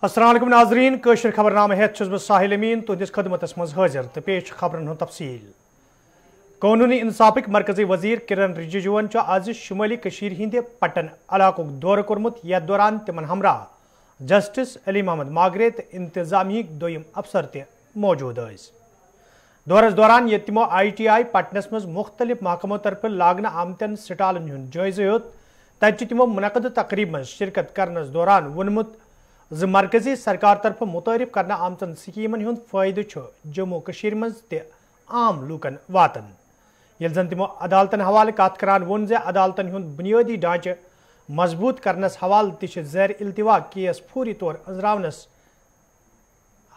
अस्सलाम वालेकुम नाजरीन कशर खबरनामा हेत बह साहिल अमीन तुंदिस खदमतस मज हाजिर तो पेश खबरन हुंद तफसील। कानूनी इंसाफिक मरकजी वजीर किरण रिजिजुवन आज शुमाली कशीर हिंद पटन इलाकुक दौर कोरमुत यथ दौरान तिमन हमरा जस्टिस अली मोहम्मद मागरे तो इंतजामी दोयम अफसर ते मौजूद अस। दौरस दौरान ये तिमो ITI पटनस मज मुख्तलिफ महकमों तरफ लागन आमतन स्टालन हुंद जायजा हेत तत तिमो मुनक़द तकरीब मज शिरकत करनस दौरान वोनमुत मरकजी सरकार तरफ मुतारिफ करना आमतन स्कीमन हुंद फायदे जम्मू कशीर मज ते आम लूकन वातन। यल जन तिमो अदालतन हवाले कत करान वोन जे अदालतन हुंद बुनियादी ढांचे मजबूत करनस हवाल तिश ज़ैर इल्तिवा केस फौरी तौर अंजरावनस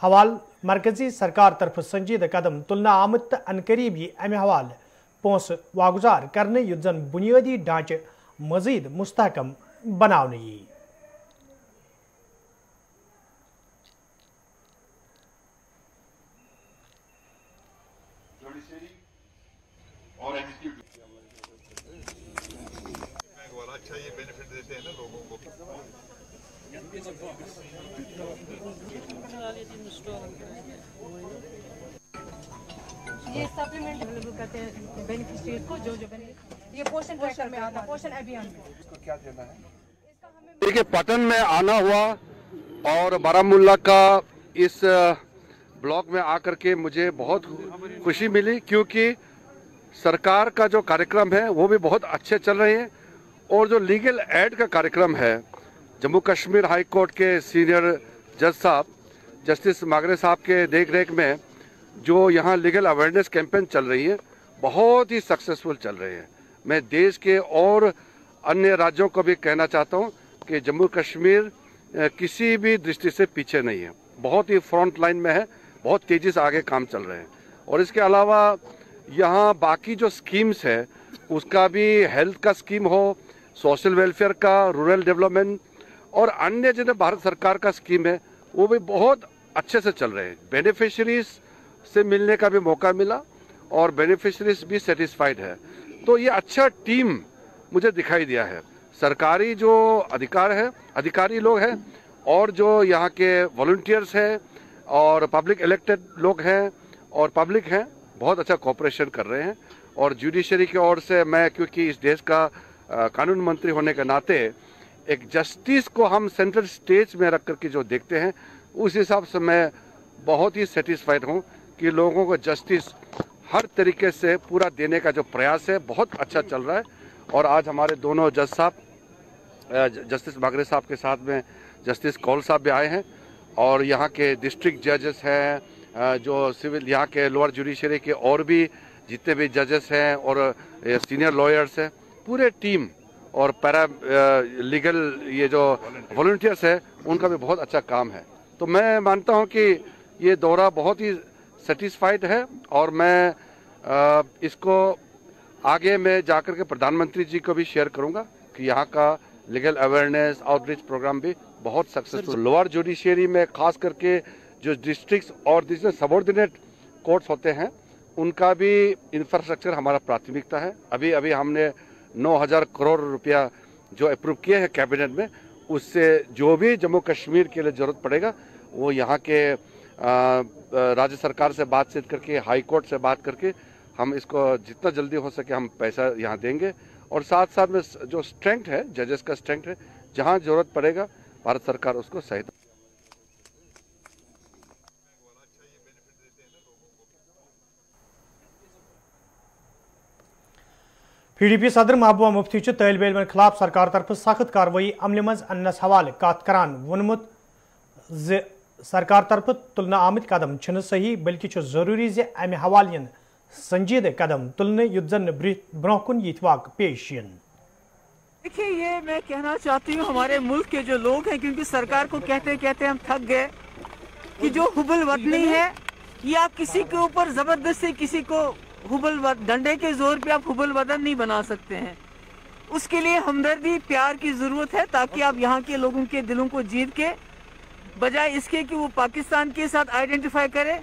हवाल मरकजी सरकार तरफ संजीदा कदम तुलना आमत तो अनकरीब यी अमे हवाल पोस वागुजार करने युत जन बुनियादी ढांचे मजीद मुस्तहकम बनावने यी। और अच्छा ये बेनिफिट देते हैं ना लोगों को। ये सप्लीमेंट अवेलेबल करते हैं बेनिफिशियरी को जो ये पोषण ट्रैकर में आता है, पोषण अभियान में। इसको क्या देना है? देखिए, पटन में आना हुआ और बारामूला का इस ब्लॉक में आकर के मुझे बहुत खुशी मिली, क्योंकि सरकार का जो कार्यक्रम है वो भी बहुत अच्छे चल रहे हैं। और जो लीगल एड का कार्यक्रम है, जम्मू कश्मीर हाई कोर्ट के सीनियर जज साहब जस्टिस मागरे साहब के देख रेख में जो यहाँ लीगल अवेयरनेस कैंपेन चल रही है, बहुत ही सक्सेसफुल चल रहे हैं। मैं देश के और अन्य राज्यों को भी कहना चाहता हूँ कि जम्मू कश्मीर किसी भी दृष्टि से पीछे नहीं है, बहुत ही फ्रंट लाइन में है, बहुत तेजी से आगे काम चल रहे हैं। और इसके अलावा यहाँ बाकी जो स्कीम्स है उसका भी, हेल्थ का स्कीम हो, सोशल वेलफेयर का, रूरल डेवलपमेंट और अन्य जो भारत सरकार का स्कीम है वो भी बहुत अच्छे से चल रहे हैं। बेनिफिशरीज से मिलने का भी मौका मिला और बेनिफिशरीज भी सेटिस्फाइड है। तो ये अच्छा टीम मुझे दिखाई दिया है। सरकारी जो अधिकारी लोग हैं और जो यहाँ के वॉलंटियर्स हैं और पब्लिक इलेक्टेड लोग हैं और पब्लिक हैं, बहुत अच्छा कोऑपरेशन कर रहे हैं। और जुडिशरी की ओर से मैं, क्योंकि इस देश का कानून मंत्री होने के नाते एक जस्टिस को हम सेंट्रल स्टेज में रख करके जो देखते हैं, उस हिसाब से मैं बहुत ही सेटिस्फाइड हूँ कि लोगों को जस्टिस हर तरीके से पूरा देने का जो प्रयास है बहुत अच्छा चल रहा है। और आज हमारे दोनों जज साहब, जस्टिस मागरे साहब के साथ में जस्टिस कौल साहब भी आए हैं और यहाँ के डिस्ट्रिक्ट जजेस हैं, जो सिविल यहाँ के लोअर जुडिशरी के और भी जितने भी जजेस हैं और सीनियर लॉयर्स हैं, पूरे टीम और पैरा लीगल ये जो वॉलंटियर्स है उनका भी बहुत अच्छा काम है। तो मैं मानता हूँ कि ये दौरा बहुत ही सेटिस्फाइड है और मैं इसको आगे में जाकर के प्रधानमंत्री जी को भी शेयर करूँगा कि यहाँ का लीगल अवेयरनेस आउटरीच प्रोग्राम भी बहुत सक्सेसफुल। लोअर जुडिशरी में खास करके जो डिस्ट्रिक्ट्स और जिसमें सबऑर्डिनेट कोर्ट्स होते हैं उनका भी इंफ्रास्ट्रक्चर हमारा प्राथमिकता है। अभी हमने 9,000 करोड़ रुपया जो अप्रूव किए हैं कैबिनेट में, उससे जो भी जम्मू कश्मीर के लिए जरूरत पड़ेगा वो यहाँ के राज्य सरकार से बातचीत करके, हाई कोर्ट से बात करके हम इसको जितना जल्दी हो सके हम पैसा यहाँ देंगे। और साथ साथ में जो स्ट्रेंथ है, जजेस का स्ट्रेंथ है, जहाँ जरूरत पड़ेगा भारत सरकार उसको सहायता। PDP सदर महबूबा मुफ्ती तालिब इल्मन खिलाफ सरकार तरफ सख्त कार्रवाई अमल मज अन्नस हवाले कत करान वोनमुत ज सरकार तरफ तुलना आमद कदम छन सही, बल्कि जरूरी जे अमे हवाले संजीदा कदम तुलने युत जन ब्रोहकुन इतवाक पेश यन। देखिए, ये मैं कहना चाहती हूँ हमारे मुल्क के जो लोग हैं, क्योंकि सरकार को कहते कहते हम थक गए कि जो हुबल वतनी है या किसी के ऊपर जबरदस्ती किसी को डंडे के जोर पे आप हुबल वतन नहीं बना सकते हैं। उसके लिए हमदर्दी, प्यार की जरूरत है, ताकि आप यहाँ के लोगों के दिलों को जीत के, बजाय इसके कि वो पाकिस्तान के साथ आइडेंटिफाई करे,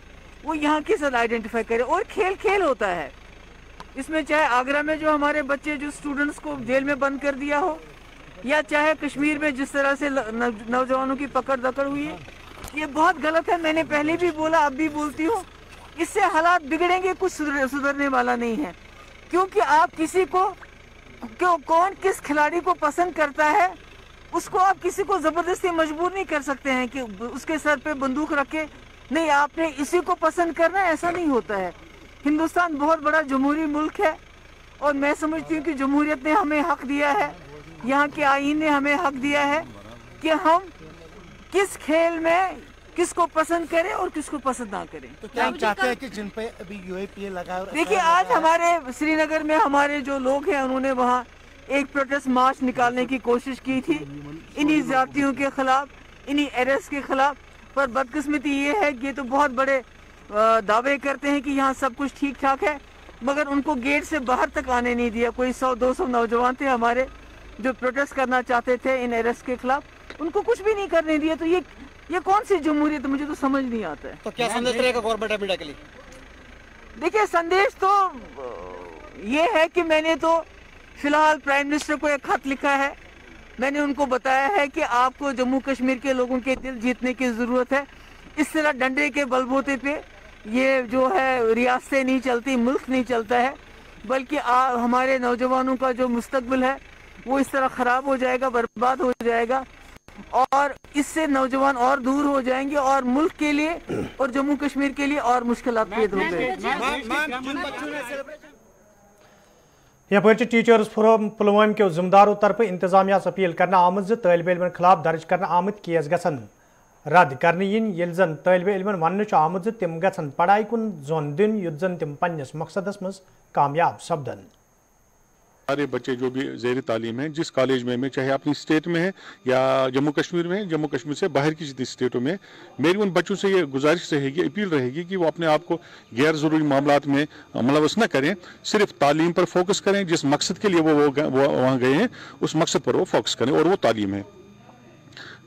वो यहाँ के साथ आइडेंटिफाई करे। और खेल खेल होता है इसमें, चाहे आगरा में जो हमारे बच्चे, जो स्टूडेंट्स को जेल में बंद कर दिया हो, या चाहे कश्मीर में जिस तरह से नौजवानों की पकड़ दकड़ हुई है, ये बहुत गलत है। मैंने पहले भी बोला, अब भी बोलती हूँ, इससे हालात बिगड़ेंगे, कुछ सुधरने वाला नहीं है। क्योंकि आप किसी को कौन किस खिलाड़ी को पसंद करता है, उसको आप किसी को जबरदस्ती मजबूर नहीं कर सकते हैं कि उसके सर पे बंदूक रखे नहीं आपने इसी को पसंद करना है, ऐसा नहीं होता है। हिंदुस्तान बहुत बड़ा जमहूरी मुल्क है और मैं समझती हूँ कि जमहूरियत ने हमें हक दिया है, यहाँ के आईन ने हमें हक दिया है कि हम किस खेल में किसको पसंद करें और किसको पसंद ना करें। तो क्या आप चाहते हैं कि जिन पे अभी यूएपीए लगा है? देखिए, आज हमारे श्रीनगर में हमारे जो लोग हैं उन्होंने वहाँ एक प्रोटेस्ट मार्च निकालने की कोशिश की थी इन्हीं जातियों के खिलाफ, इन्हीं अरेस्ट के खिलाफ। पर बदकिस्मती ये है कि ये तो बहुत बड़े दावे करते हैं कि यहाँ सब कुछ ठीक ठाक है, मगर उनको गेट से बाहर तक आने नहीं दिया। कोई 100-200 नौजवान थे हमारे जो प्रोटेस्ट करना चाहते थे इन अरेस्ट के खिलाफ, उनको कुछ भी नहीं करने दिया। तो ये कौन सी जमहूरियत, मुझे तो समझ नहीं आता है। तो क्या संदेश रहेगा गवर्नमेंट ऑफ इंडिया के लिए? देखिए, संदेश तो ये है कि मैंने तो फिलहाल प्राइम मिनिस्टर को एक खत लिखा है। मैंने उनको बताया है कि आपको जम्मू कश्मीर के लोगों के दिल जीतने की जरूरत है। इस तरह डंडे के बलबूते पे ये जो है रियासतें नहीं चलती, मुल्क नहीं चलता है, बल्कि हमारे नौजवानों का जो मुस्तकबिल है वो इस तरह खराब हो जाएगा, बर्बाद हो जाएगा और इससे नौजवान और दूर हो जाएंगे और मुल्क के लिए और जम्मू कश्मीर के लिए और मुश्किलात पैदा हो गई। यपर टीचर्स फोरम पुलवाम के जिम्मेदारों तरफ इंतजामिया अपील करना आमद तलब इलमन खिलाफ दर्ज करना आमद केस गसन रद्द करने इन जन तलब इलमन वन आमद तिम गसन पढ़ाई कुन जोन दिन युद्ध जन तिम पन्नस मकसदस मज कामयाब सपदन। सारे बच्चे जो भी ज़ेर तालीम हैं, जिस कॉलेज में चाहे अपनी स्टेट में है या जम्मू कश्मीर में, जम्मू कश्मीर से बाहर की स्टेटों में, मेरी उन बच्चों से ये गुजारिश रहेगी, अपील रहेगी कि वो अपने आप को गैर ज़रूरी मामलात में मुलवस न करें, सिर्फ तालीम पर फोकस करें। जिस मकसद के लिए वो वहाँ गए हैं उस मकसद पर वो फोकस करें और वो तालीम है।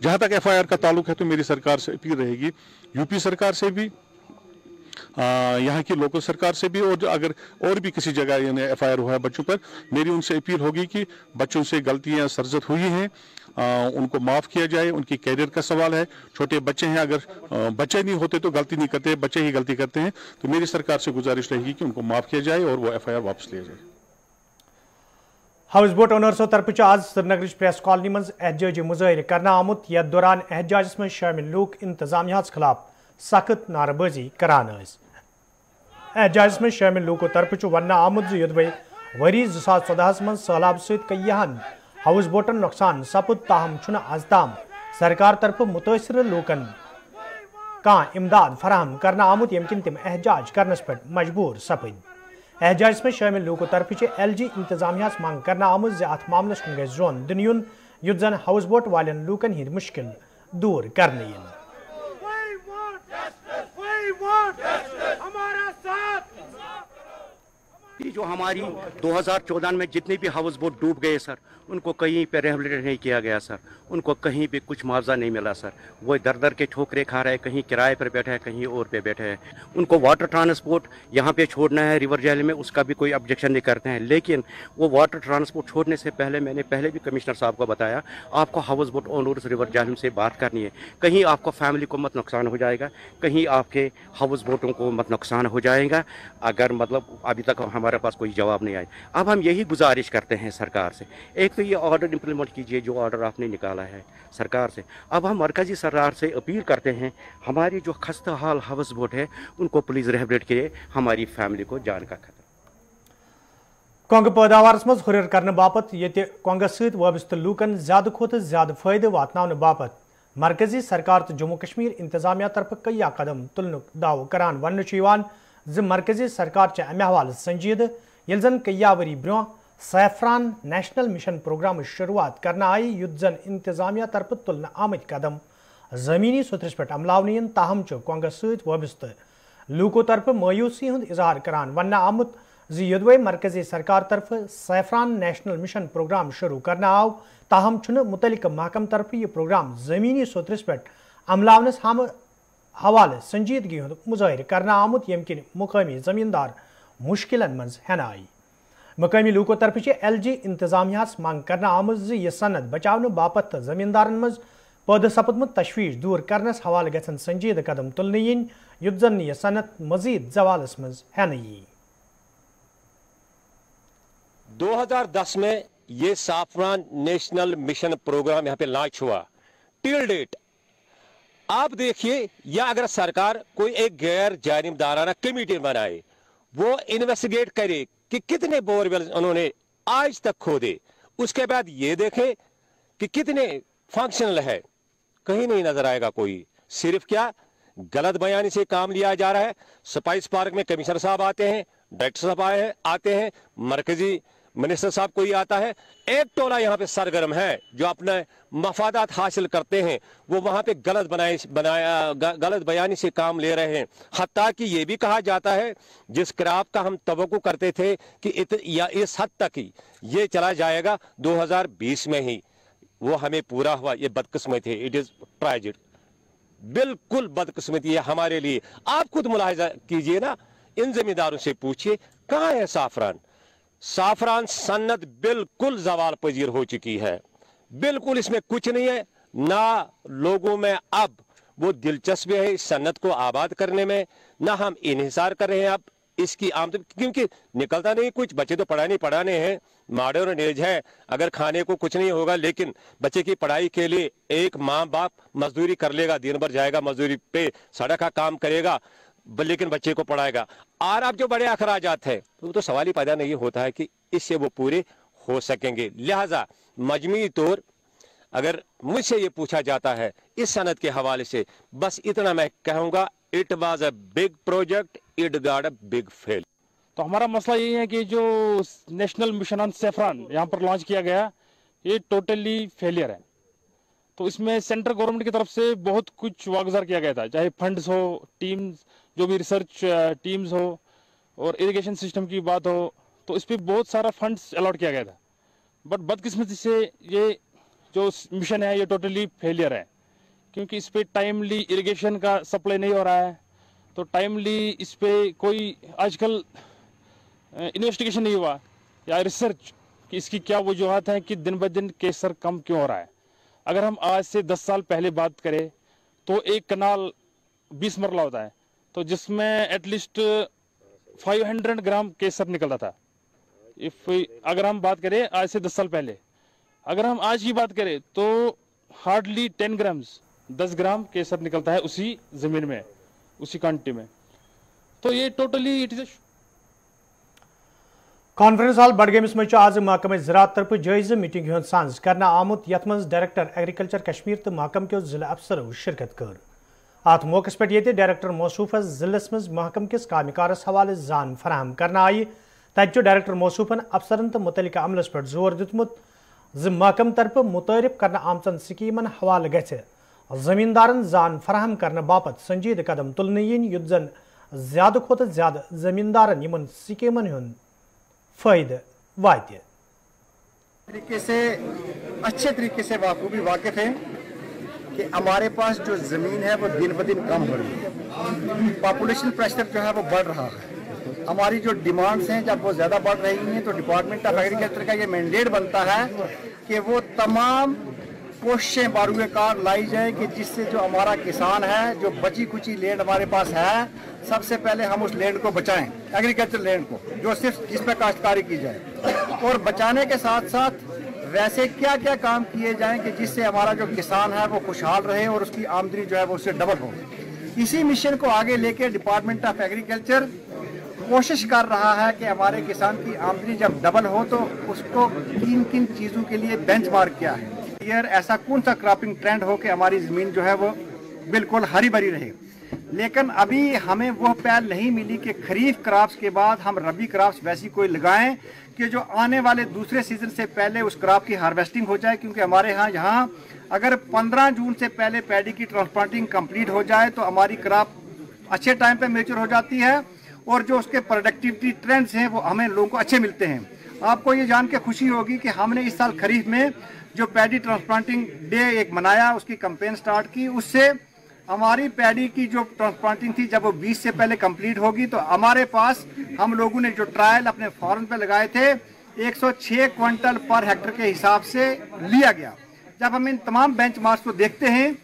जहाँ तक FIR का ताल्लुक है तो मेरी सरकार से अपील रहेगी, यूपी सरकार से भी, यहाँ की लोकल सरकार से भी, और अगर और भी किसी जगह FIR हुआ है बच्चों पर, मेरी उनसे अपील होगी कि बच्चों से गलतियाँ सरजद हुई हैं, उनको माफ़ किया जाए। उनकी कैरियर का सवाल है, छोटे बच्चे हैं, अगर बच्चे नहीं होते तो गलती नहीं करते, बच्चे ही गलती करते हैं। तो मेरी सरकार से गुजारिश रहेगी कि उनको माफ़ किया जाए और वो FIR वापस लिया जाए। हाउस बोट ओनर्सों तरफ आज श्रीनगर प्रेस कॉलोनी मज एहतजाजी मुजाहिर करना आमुत, यथ दौरान एहतजाजस में शामिल लूक इंतजामियास खिलाफ सख्त नारबाजी करान। एहतजाजस में शामिल लूकों तरफ वन आमुद युद्ध वरी 2014 मज सैलाब सय्याहन हाउस बोटन नुकसान सपुद, ताहम छुन आज ताम सरकार तरफ मुतासर लूकन कह इमदाद फराहम करना आमुत, यमकिन तिम एहतजाज करनस पे मजबूर सपद। एहतजाज में शामिल लूकों तरफ LG इंतजामियास मांग करना आमुद अत मामलस कुन गई जोन दिन युन युद्ध जन हाउस बोट वालन लूकन हिंद मुश्किल दूर करने। जो हमारी 2014 में जितने भी हाउस बोट डूब गए सर, उनको कहीं पे रिहेबिलिटेट नहीं किया गया सर, उनको कहीं भी कुछ मुआवजा नहीं मिला सर। वो दर दर के ठोकरे खा रहे हैं, कहीं किराए पर बैठे हैं, कहीं और पे बैठे हैं। उनको वाटर ट्रांसपोर्ट यहाँ पे छोड़ना है रिवर जैल में, उसका भी कोई ऑब्जेक्शन नहीं करते हैं। लेकिन वो वाटर ट्रांसपोर्ट छोड़ने से पहले मैंने पहले भी कमिश्नर साहब को बताया, आपको house boat owners river gel से बात करनी है। कहीं आपको फैमिली को मत नुकसान हो जाएगा, कहीं आपके हाउस बोटों को मत नुकसान हो जाएगा, अगर मतलब अभी तक हमारे पास कोई जवाब नहीं आया। अब हम यही गुजारिश करते हैं सरकार से, एक तो ये ऑर्डर इम्प्लीमेंट कीजिए जो ऑर्डर आपने निकाला है सरकार से। अब हम मरकजी सरकार से अपील करते हैं, हमारी जो खस्ता हाल हाउस बोट है उनको प्लीज रिहेबिलिटेट कीजिए, हमारी फैमिली को जान का खतरा। कोंग पैदावार मज हुर करने बापत ये कोंगस सत वाबस्त लूकन ज्यादा खोत ज्यादा फायदे वातनावन बापत मरकजी सरकार तो जम्मू कश्मीर इंतजामिया तरफ कई कदम तुलनुक दाव करान वन मरकजी सरकार अमे हवाल संजीद ये जन कया वरी ब्रो सैफरान नेशनल मिशन प्रोग्राम शुरुआत करना आई, युद्ध जन इंतजामिया तरफ तुलन आमद कदम जमीनी सतरस पे अमलावन, ताहम कोंगस सत वाबस्त लूकों तरफ मायूसी हुंद इजहार करान वन आमुत युद्ध मरकजी सरकार तरफ सैफरान नेशनल मिशन प्रोग्राम शुरू करना आव, ताहम मुतलिक महकम तरफ यह प्रोग्राम जमीनी सतरस पे अमलावनस हम हवाले संजीदगी मुजाहिर करना आमुत, यमकिन मुकामी जमींदार मुश्किलन मज हेन आई। मकामी लूको तरफ LG इंतजामिया मांग करना आमज यह सनद बचाव बापत जमींदारन मज पैदा सपदमुत तशवीश दूर करनस हवाले गछन संजीद कदम तुलने यिन युद्ध जन यह सनद मजीद जवालस मज है नहीं। 2010 में ये साफरान नेशनल मिशन प्रोग्राम यहाँ पे लॉन्च हुआ। टिल डेट आप देखिए, या अगर सरकार कोई एक गैर जानिबदाराना कमेटी बनाए, वो इन्वेस्टिगेट करे कि कितने बोरवेल उन्होंने आज तक खोदे, उसके बाद ये देखे कि कितने फंक्शनल है, कहीं नहीं नजर आएगा कोई। सिर्फ क्या गलत बयानी से काम लिया जा रहा है। स्पाइस पार्क में कमिश्नर साहब आते हैं, डायरेक्टर साहब आते हैं, मरकजी मिनिस्टर साहब कोई आता है, एक टोला यहाँ पे सरगर्म है जो अपने मफादात हासिल करते हैं, वो वहाँ पे गलत बयानी से काम ले रहे हैं। हत्ता कि ये भी कहा जाता है जिस क्रॉप का हम तवक्को करते थे कि इस हद तक ही ये चला जाएगा 2020 में ही, वो हमें पूरा हुआ। ये बदकिस्मती है, इट इज ट्रेजिक, बिल्कुल बदकिस्मती है हमारे लिए। आप खुद मुलाहिजा कीजिए ना, इन जमींदारों से पूछिए कहाँ है साफरान। साफरान सन्नत बिल्कुल जवाल पजीर हो चुकी है, बिल्कुल इसमें कुछ नहीं है, ना लोगों में अब वो दिलचस्पी है इस सन्नत को आबाद करने में, ना हम इन्हिसार कर रहे हैं अब इसकी आमदनी, क्योंकि निकलता नहीं कुछ। बच्चे तो पढ़ाने हैं, मॉडर्न एज है, अगर खाने को कुछ नहीं होगा, लेकिन बच्चे की पढ़ाई के लिए एक माँ बाप मजदूरी कर लेगा, दिन भर जाएगा मजदूरी पे, सड़क का काम करेगा, लेकिन बच्चे को पढ़ाएगा। और अब जो बड़े अखराजात है वो तो सवाल ही पैदा नहीं होता है कि इससे वो पूरे हो सकेंगे। लिहाजा मजमूई तौर अगर मुझसे ये पूछा जाता है इस सनद के हवाले से, बस इतना मैं कहूंगा, it was a big project, it got a big fail. तो हमारा मसला यही है कि जो नेशनल मिशन ऑन सैफरान यहाँ पर लॉन्च किया गया, ये टोटली फेलियर है। तो इसमें सेंट्रल गवर्नमेंट की तरफ से बहुत कुछ वागुजार किया गया था, चाहे फंड्स हो, टीम्स जो भी रिसर्च टीम्स हो, और इरिगेशन सिस्टम की बात हो, तो इस पर बहुत सारा फंड्स अलॉट किया गया था। बट बदकिस्मती से ये जो मिशन है ये टोटली फेलियर है, क्योंकि इस पर टाइमली इरिगेशन का सप्लाई नहीं हो रहा है। तो टाइमली इस पर कोई आजकल इन्वेस्टिगेशन नहीं हुआ या रिसर्च कि इसकी क्या वजूहत हैं कि दिन ब दिन केसर कम क्यों हो रहा है। अगर हम आज से 10 साल पहले बात करें तो एक कनाल 20 मरला होता है, तो जिसमें एटलीस्ट 500 ग्राम केसर निकलता था। अगर हम बात करें आज से 10 साल पहले, अगर हम आज की बात करें तो हार्डली 10 ग्राम केसर निकलता है उसी जमीन में, उसी क्वांटिटी में। तो ये totally it is conference hall बडगमिस में आज महकमा ज़राअत तरफ जायज़ मीटिंग हूं सांझ करना आमुत, यथ मज डायरेक्टर एग्रीकल्चर कश्मीर तो महकम के जिला अफसर शिरकत कर। अत मौके पे ये डायरेक्टर मौसूफस जिलस मज महकम किस कामकारस हवाले जान फराहम करना आई। तत डायरेक्टर मौसूफन अफसरन तो मुतलिका अमलस पे जोर दितमुत ज महकम तरफ मुतारिफ करना आमचन स्कीमन हवाले गछ जमींदारन जान फराहम करने बापत संजीद कदम तुलने यिन युद्ध जन ज्यादा खोत ज्यादा जमींदारन यमन स्कीमन हुन फायदे वाते तरीके से अच्छे तरीके से वाकूबी वाकिफ है कि हमारे पास जो ज़मीन है वो दिन ब दिन कम हो रही है, पॉपुलेशन प्रेशर जो है वो बढ़ रहा है। हमारी जो डिमांड्स हैं जब वो ज़्यादा बढ़ रही हैं तो डिपार्टमेंट ऑफ एग्रीकल्चर का ये मैंडेट बनता है कि वो तमाम कोशिशें बारूए कार लाई जाए कि जिससे जो हमारा किसान है, जो बची कुची लैंड हमारे पास है, सबसे पहले हम उस लैंड को बचाएं, एग्रीकल्चर लैंड को, जो सिर्फ जिस पर काश्तकारी की जाए। और बचाने के साथ साथ वैसे क्या क्या काम किए जाएं कि जिससे हमारा जो किसान है वो खुशहाल रहे और उसकी आमदनी जो है वो उससे डबल हो। इसी मिशन को आगे लेके डिपार्टमेंट ऑफ एग्रीकल्चर कोशिश कर रहा है कि हमारे किसान की आमदनी जब डबल हो तो उसको किन किन चीज़ों के लिए बेंचमार्क क्या है, यार ऐसा कौन सा क्रॉपिंग ट्रेंड हो कि हमारी ज़मीन जो है वो बिल्कुल हरी भरी रहे। लेकिन अभी हमें वह पहल नहीं मिली कि खरीफ क्रॉप्स के बाद हम रबी क्रॉप्स वैसी कोई लगाएं कि जो आने वाले दूसरे सीजन से पहले उस क्रॉप की हार्वेस्टिंग हो जाए। क्योंकि हमारे यहाँ अगर 15 जून से पहले पैडी की ट्रांसप्लांटिंग कंप्लीट हो जाए तो हमारी क्रॉप अच्छे टाइम पे मैच्योर हो जाती है और जो उसके प्रोडक्टिविटी ट्रेंड्स हैं वो हमें लोगों को अच्छे मिलते हैं। आपको ये जान के खुशी होगी कि हमने इस साल खरीफ में जो पैडी ट्रांसप्लांटिंग डे एक मनाया, उसकी कैंपेन स्टार्ट की, उससे हमारी पैडी की जो ट्रांसप्लांटिंग थी जब वो 20 से पहले कंप्लीट होगी तो हमारे पास हम लोगों ने जो ट्रायल अपने फॉर्म पे लगाए थे 106 क्विंटल पर हेक्टर के हिसाब से लिया गया। जब हम इन तमाम बेंचमार्क्स को देखते हैं,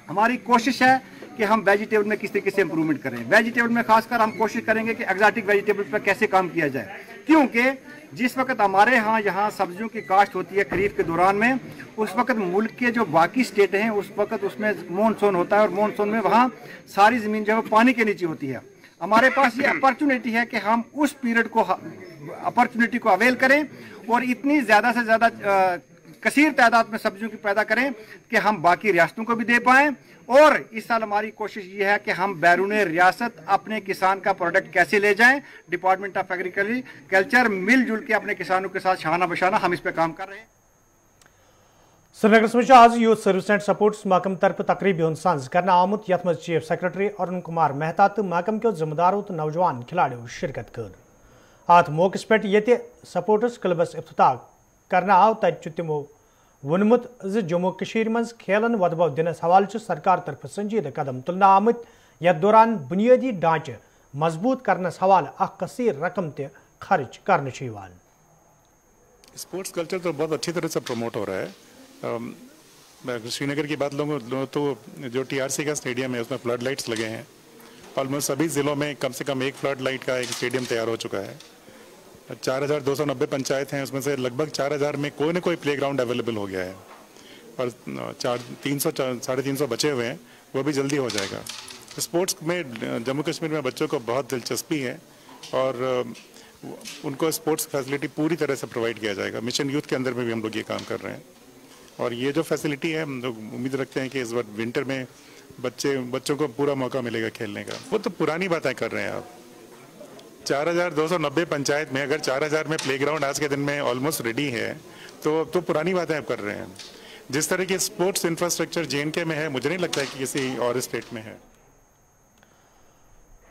हमारी कोशिश है कि हम वेजिटेबल में किस तरीके से इंप्रूवमेंट करें। वेजिटेबल में खासकर हम कोशिश करेंगे कि एक्जॉटिक वेजिटेबल पर कैसे काम किया जाए, क्योंकि जिस वक्त हमारे यहाँ सब्जियों की काश्त होती है खरीफ के दौरान में, उस वक्त मुल्क के जो बाकी स्टेट हैं उस वक्त उसमें मानसून होता है और मानसून में वहाँ सारी ज़मीन जो है वो पानी के नीचे होती है। हमारे पास ये अपॉर्चुनिटी है कि हम उस पीरियड को अपॉर्चुनिटी को अवेल करें और इतनी ज़्यादा से ज़्यादा कसीर तादाद में सब्जियों की पैदा करें कि हम बाकी रियासतों को भी दे पाएँ। और इस साल हमारी कोशिश ये है कि हम बैरून रियासत अपने किसान का प्रोडक्ट कैसे ले जाएं। डिपार्टमेंट ऑफ एग्रीकल्चर मिलजुल के अपने किसानों के साथ शाना बशाना हम इस पे काम कर रहे हैं। श्रीनगर में आज यूथ सर्विस एंड सपोर्ट्स महकम तरफ तकरीब सांस करना आमुत यथ मज चीफ सेक्रेटरी अरुण कुमार मेहता तो महकम के जिम्मेदारों तो नौजवान खिलाड़ियों शिरकत कर। अत मौके पे ये सपोर्ट्स क्लबस इफ्तिताह करना आव तत तमो वोनमुत जम्मू कशीर मज खेलन वदबव दिनस हवाले सरकार तरफ संजीदा कदम तुलना आमत यथ दौरान बुनियादी ढांचे मजबूत करनस हवाले कसीर रकम ते खर्च करने। स्पोर्ट्स कल्चर तो बहुत अच्छी तरह से प्रमोट हो रहा है। श्रीनगर की बात लोगों तो जो TRC का स्टेडियम है उसमें फ्लड लाइट्स लगे हैं। ऑलमोस्ट सभी जिलों में कम से कम एक फ्लड लाइट का एक स्टेडियम तैयार हो चुका है। 4290 पंचायत हैं, उसमें से लगभग 4000 में कोई ना कोई प्लेग्राउंड अवेलेबल हो गया है और 300-350 बचे हुए हैं, वो भी जल्दी हो जाएगा। स्पोर्ट्स में जम्मू कश्मीर में बच्चों को बहुत दिलचस्पी है और उनको स्पोर्ट्स फैसिलिटी पूरी तरह से प्रोवाइड किया जाएगा। मिशन यूथ के अंदर में भी हम लोग ये काम कर रहे हैं और ये जो फैसिलिटी है हम लोग उम्मीद रखते हैं कि इस बार विंटर में बच्चों को पूरा मौका मिलेगा खेलने का। वो तो पुरानी बातें कर रहे हैं आप। 4290 पंचायत में अगर 4000 में प्लेग्राउंड आज के दिन में ऑलमोस्ट रेडी है तो पुरानी बातें आप कर रहे हैं। जिस तरह की स्पोर्ट्स इंफ्रास्ट्रक्चर JNK में है, मुझे नहीं लगता है कि किसी और स्टेट में है।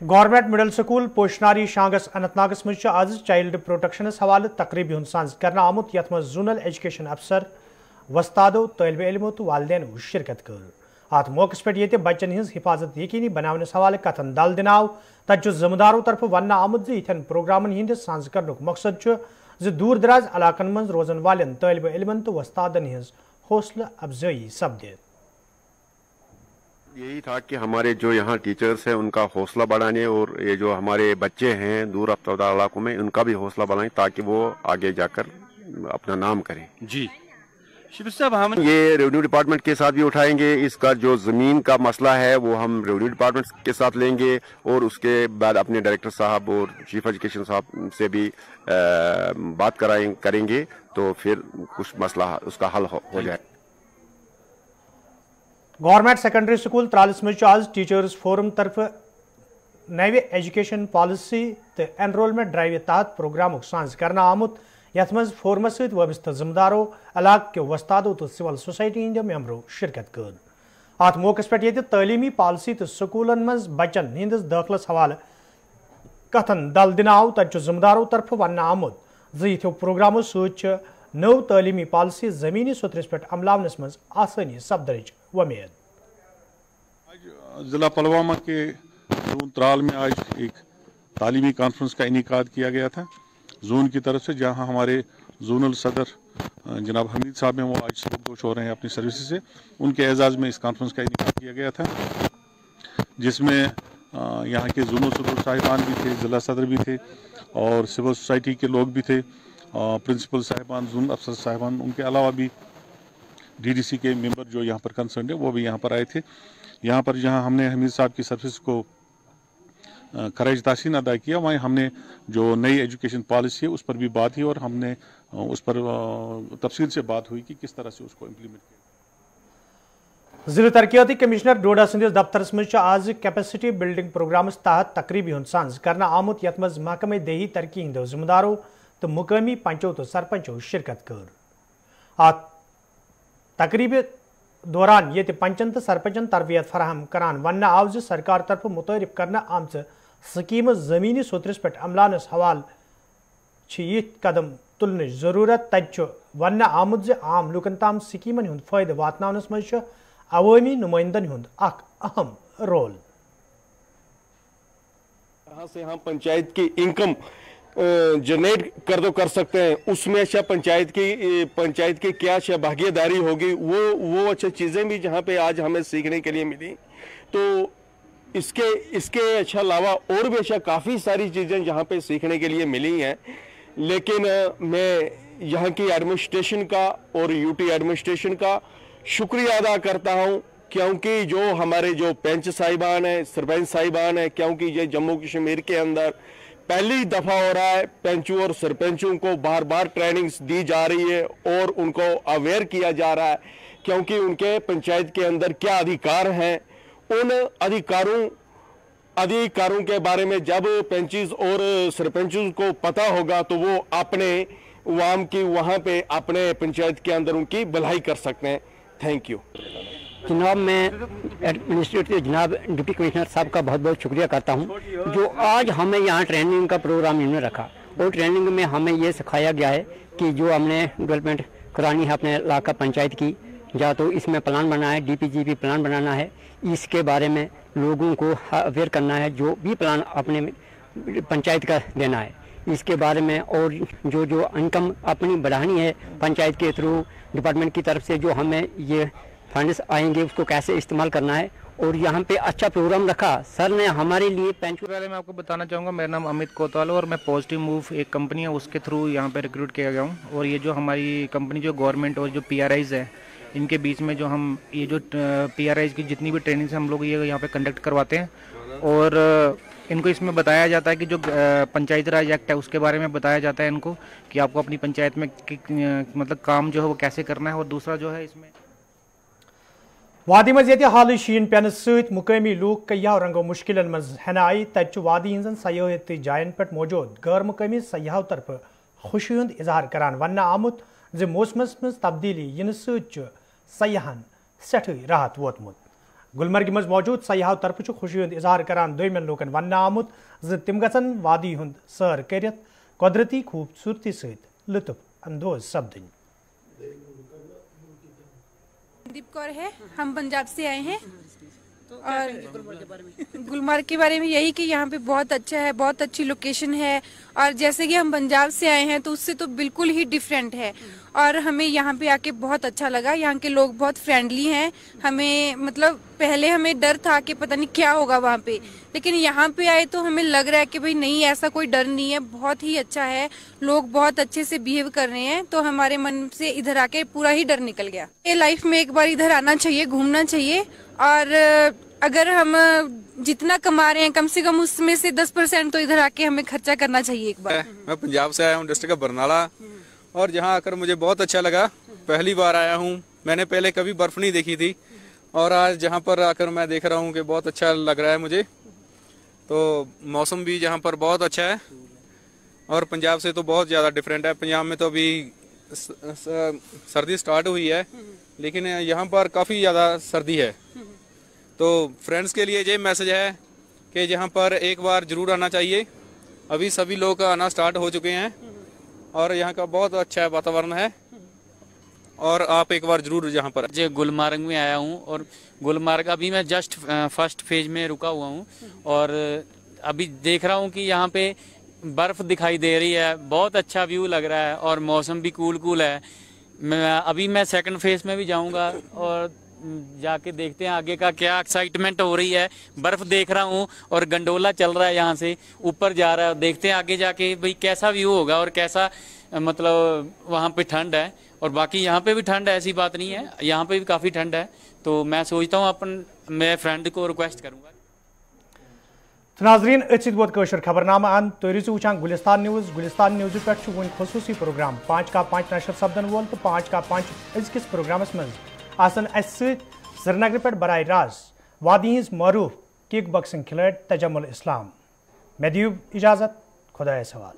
गवर्नमेंट मिडल स्कूल पोशनारी शांगस अनंतनागस मज आज चाइल्ड प्रोटेक्शन हवाले तकरीब सांस करना आमुत यथ मज जोनल एजुकेशन अफसर वस्तादो तलब इलमो तो वालदेन शिरकत कर। अत मौके पे ये बच्चन हज हिफाजत यकीनी बनावनस हवाले कथन दल दिनाव तत जिम्मेदारों तरफ वन आमुत इन प्रोग्रामन हंद सांस कर मकसद दूर दराज इलाकन मज रोजन वालन तलब इलमन तो वस्तादन हज हौसला अफजाई सपदे। यही था कि हमारे जो यहाँ टीचर्स हैं उनका हौसला बढ़ाने और ये जो हमारे बच्चे हैं दूर अफ्तार इलाकों में उनका भी हौसला बढ़ाएं ताकि वो आगे जाकर अपना नाम करें। जी शिव साहब, हम ये रेवेन्यू डिपार्टमेंट के साथ भी उठाएंगे। इसका जो जमीन का मसला है वो हम रेवेन्यू डिपार्टमेंट के साथ लेंगे और उसके बाद अपने डायरेक्टर साहब और चीफ एजुकेशन साहब से भी बात करेंगे तो फिर कुछ मसला उसका हल हो जाए। गवर्नमेंट सेकेंडरी स्कूल त्रालिस में आज टीचर्स फोरम तरफ नवे एजुकेशन पॉलिसी तो एनरोलमेंट ड्राइव तहत प्रोग्राम सांस करना आमुत यथ मज फोरमस सहित वाबस्ता जिम्मेदारों इलाक के वस्तादों तो सिविल सोसाइटी हंद मेंबरों शिरकत कर। अत मौके पे तलीमी पॉलिसी तो स्कूलन मज बच्चन हंदिस दाखिलस हवाले कथन दल दिनाव तत जिम्मेदारों तरफ वन आमुत यो प्रोग्रामों सत नव तलीमी पॉलिसी जमीनी सुतरस पे अमलावनस मज आसानी सपदनच उम्मीद। जिला पुलवामा के जोन त्राल में आज एक तालीमी कॉन्फ्रेंस का इनेकाद किया गया था जोन की तरफ से, जहां हमारे जोनल सदर जनाब हमीद साहब हैं, वो आज सबकदोश हो रहे हैं अपनी सर्विस से। उनके एजाज़ में इस कॉन्फ्रेंस का इनेकाद किया गया था जिसमें यहाँ के जोनल सदर साहिबान भी थे, जिला सदर भी थे और सिविल सोसाइटी के लोग भी थे, प्रिंसिपल साहिबान, जोनल अफसर साहिबान, उनके अलावा भी DDC के मेंबर जो यहाँ पर कंसर्न है वो भी यहाँ पर आए थे। यहाँ पर जहाँ हमने हमीद साहब की सर्विस को खराज तासीन अदा किया, वहीं हमने जो नई एजुकेशन पॉलिसी है उस पर भी बात हुई और हमने उस पर तफसील से बात हुई कि किस तरह से उसको इम्प्लीमेंट किया। जिला तरक्याती कमिश्नर डोडा सिंधिस दफ्तर मज आज कैपेसिटी बिल्डिंग प्रोग्राम तहत तकरीब सांस करना आमुत यथ मज महकमे देही तरक्की हंदो जिम्मेदारों तो मुकामी पंचों तो सरपंचों शिरकत कर। अत तकरीब दौरान ये पंचन तो सरपंचन तरबियत फराहम करान वन आव सरकार तरफ मुतहरिफ करना आमच स्कीम जमीनी सोतरस पे अमलानस हवाल ये कदम तुलने जरूरत तत वन आमुत आम लुकन ताम स्कीमन हुंद फायदे वातनावनस मज अवामी नुमाइंदन हुंद अख अहम रोल। यहाँ से हम पंचायत की इनकम जनरेट कर सकते हैं, उसमें अच्छा पंचायत की क्या अच्छा भागीदारी होगी, वो अच्छा चीज़ें भी जहाँ पे आज हमें सीखने के लिए मिली। तो इसके अच्छा अलावा और भी अच्छा काफ़ी सारी चीज़ें यहाँ पे सीखने के लिए मिली हैं। लेकिन मैं यहाँ की एडमिनिस्ट्रेशन का और यूटी एडमिनिस्ट्रेशन का शुक्रिया अदा करता हूँ, क्योंकि जो हमारे जो पंच साहिबान हैं, सरपंच साहिबान हैं, क्योंकि ये जम्मू कश्मीर के अंदर पहली दफ़ा हो रहा है पंचों और सरपंचों को बार बार ट्रेनिंग्स दी जा रही है और उनको अवेयर किया जा रहा है, क्योंकि उनके पंचायत के अंदर क्या अधिकार हैं, उन अधिकारों के बारे में जब पंचों और सरपंचों को पता होगा तो वो अपने वाम की वहाँ पे अपने पंचायत के अंदर उनकी भलाई कर सकते हैं। थैंक यू जनाब। मैं एडमिनिस्ट्रेटिव जनाब डिप्टी कमिश्नर साहब का बहुत बहुत शुक्रिया करता हूँ जो आज हमें यहाँ ट्रेनिंग का प्रोग्राम इन्होंने रखा और ट्रेनिंग में हमें ये सिखाया गया है कि जो हमने डेवलपमेंट करानी है अपने इलाका पंचायत की, या तो इसमें प्लान बनाना है, DPGP प्लान बनाना है, इसके बारे में लोगों को अवेयर करना है, जो भी प्लान अपने पंचायत का देना है इसके बारे में, और जो इनकम अपनी बढ़ानी है पंचायत के थ्रू डिपार्टमेंट की तरफ से जो हमें ये फंड्स आएंगे उसको कैसे इस्तेमाल करना है। और यहाँ पे अच्छा प्रोग्राम रखा सर ने हमारे लिए। पहले मैं आपको बताना चाहूँगा, मेरा नाम अमित कोतवाल और मैं पॉजिटिव मूव एक कंपनी है उसके थ्रू यहाँ पे रिक्रूट किया गया हूँ। और ये जो हमारी कंपनी जो गवर्नमेंट और जो PRIs है इनके बीच में जो हम ये जो PRIs की जितनी भी ट्रेनिंग्स हम लोग ये यहाँ पे कंडक्ट करवाते हैं और इनको इसमें बताया जाता है कि जो पंचायती राज एक्ट है उसके बारे में बताया जाता है इनको कि आपको अपनी पंचायत में मतलब काम जो है वो कैसे करना है। और दूसरा जो है इसमें वादी मज ये हाल शीन पेन सत मुकामी लूक कईयों रंगो मुश्किल मज हेन आई तत वादी हजन सयाहती जायन पे मौजूद गैर मुकामी सयाहों तरफ खुशी हुंद इजहार करान वन आमुत जे मौसमस मज तब्दीली इन सयाहन सठी राहत वोतमुत। गुलमर्ग मज मौजूद सयाहों तरफ खुशी हुंद इजहार करान दोयमन लोकन वन आमुत जे तिम गसन वादी हुंद सैर करित कुदरती खूबसूरती सत लुत्फ अंदोज सपदन। दीप कौर है, हम पंजाब से आए हैं और गुलमर्ग के बारे में यही कि यहाँ पे बहुत अच्छा है, बहुत अच्छी लोकेशन है और जैसे कि हम पंजाब से आए हैं तो उससे तो बिल्कुल ही डिफरेंट है और हमें यहाँ पे आके बहुत अच्छा लगा। यहाँ के लोग बहुत फ्रेंडली हैं। हमें मतलब पहले हमें डर था कि पता नहीं क्या होगा वहाँ पे, लेकिन यहाँ पे आए तो हमें लग रहा है कि भाई नहीं, ऐसा कोई डर नहीं है, बहुत ही अच्छा है, लोग बहुत अच्छे से बिहेव कर रहे हैं। तो हमारे मन से इधर आके पूरा ही डर निकल गया। ये लाइफ में एक बार इधर आना चाहिए, घूमना चाहिए और अगर हम जितना कमा रहे हैं कम से कम उसमें से 10% तो इधर आके हमें खर्चा करना चाहिए एक बार। मैं पंजाब से आया हूँ, डिस्ट्रिक्ट बरनाला, और यहाँ आकर मुझे बहुत अच्छा लगा। पहली बार आया हूँ, मैंने पहले कभी बर्फ नहीं देखी थी और आज जहाँ पर आकर मैं देख रहा हूँ कि बहुत अच्छा लग रहा है मुझे। तो मौसम भी यहाँ पर बहुत अच्छा है और पंजाब से तो बहुत ज़्यादा डिफरेंट है। पंजाब में तो अभी सर्दी स्टार्ट हुई है लेकिन यहाँ पर काफ़ी ज़्यादा सर्दी है। तो फ्रेंड्स के लिए ये मैसेज है कि यहाँ पर एक बार ज़रूर आना चाहिए। अभी सभी लोग आना स्टार्ट हो चुके हैं और यहाँ का बहुत अच्छा वातावरण है और आप एक बार जरूर यहाँ पर। जी गुलमर्ग में आया हूँ और गुलमर्ग अभी मैं जस्ट फर्स्ट फेज में रुका हुआ हूँ और अभी देख रहा हूँ कि यहाँ पे बर्फ़ दिखाई दे रही है, बहुत अच्छा व्यू लग रहा है और मौसम भी कूल है। अभी मैं सेकंड फेज में भी जाऊँगा और जाके देखते हैं आगे का क्या एक्साइटमेंट हो रही है। बर्फ देख रहा हूँ और गंडोला चल रहा है, यहाँ से ऊपर जा रहा है। देखते हैं आगे जाके भाई कैसा व्यू होगा और कैसा मतलब वहाँ पे ठंड है। और बाकी यहाँ पे भी ठंड है, ऐसी बात नहीं है, यहाँ पे भी काफ़ी ठंड है। तो मैं सोचता हूँ मैं फ्रेंड को रिक्वेस्ट करूँगा। तो नाजरीन अचित बोत कशर खबरनामा अन तो रिजु वुचान गुलिस्तान न्यूज़ पे वन खसूसी प्रोग्राम 5 का 5 नशर सपदन वोल तो 5 का 5 अजकिस प्रोग्रामस मज आसन श्रीनगर पे बराह रास्त वादी हिंज मरूफ किक बॉक्सिंग खिलाड़ी तजम्मुल इस्लाम। मैं दीब इजाजत, खुदा सवाल।